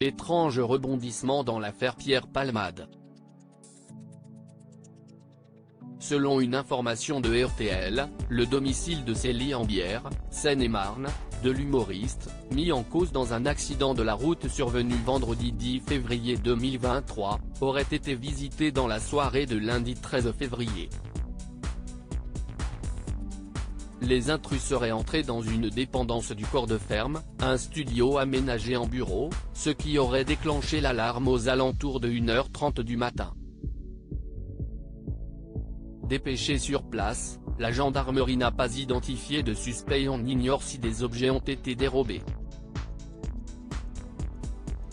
Étrange rebondissement dans l'affaire Pierre Palmade. Selon une information de RTL, le domicile de Célie en Bière, Seine-et-Marne, de l'humoriste, mis en cause dans un accident de la route survenu vendredi 10 février 2023, aurait été visité dans la soirée de lundi 13 février. Les intrus seraient entrés dans une dépendance du corps de ferme, un studio aménagé en bureau, ce qui aurait déclenché l'alarme aux alentours de 1h30 du matin. Dépêché sur place, la gendarmerie n'a pas identifié de suspect et on ignore si des objets ont été dérobés.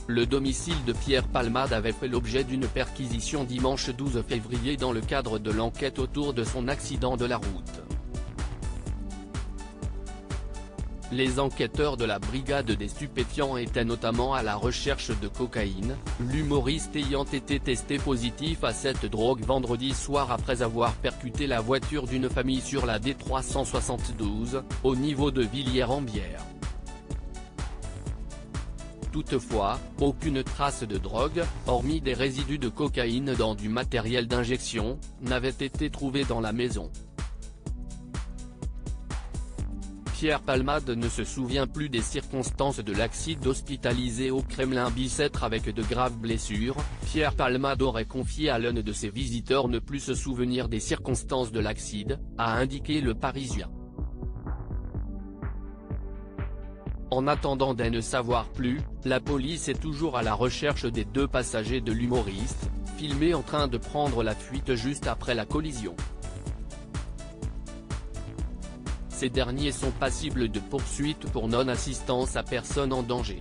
Le domicile de Pierre Palmade avait fait l'objet d'une perquisition dimanche 12 février dans le cadre de l'enquête autour de son accident de la route. Les enquêteurs de la brigade des stupéfiants étaient notamment à la recherche de cocaïne, l'humoriste ayant été testé positif à cette drogue vendredi soir après avoir percuté la voiture d'une famille sur la D372, au niveau de Villiers-en-Bière. Toutefois, aucune trace de drogue, hormis des résidus de cocaïne dans du matériel d'injection, n'avait été trouvée dans la maison. Pierre Palmade ne se souvient plus des circonstances de l'accident, hospitalisé au Kremlin-Bicêtre avec de graves blessures. Pierre Palmade aurait confié à l'un de ses visiteurs ne plus se souvenir des circonstances de l'accident, a indiqué Le Parisien. En attendant de ne savoir plus, la police est toujours à la recherche des deux passagers de l'humoriste, filmés en train de prendre la fuite juste après la collision. Ces derniers sont passibles de poursuites pour non-assistance à personne en danger.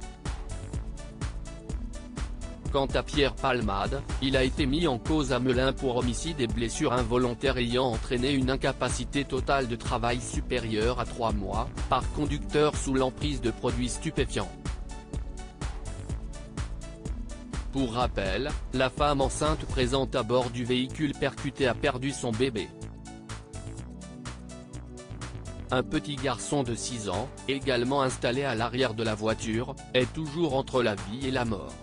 Quant à Pierre Palmade, il a été mis en cause à Melun pour homicide et blessures involontaires ayant entraîné une incapacité totale de travail supérieure à 3 mois, par conducteur sous l'emprise de produits stupéfiants. Pour rappel, la femme enceinte présente à bord du véhicule percuté a perdu son bébé. Un petit garçon de 6 ans, également installé à l'arrière de la voiture, est toujours entre la vie et la mort.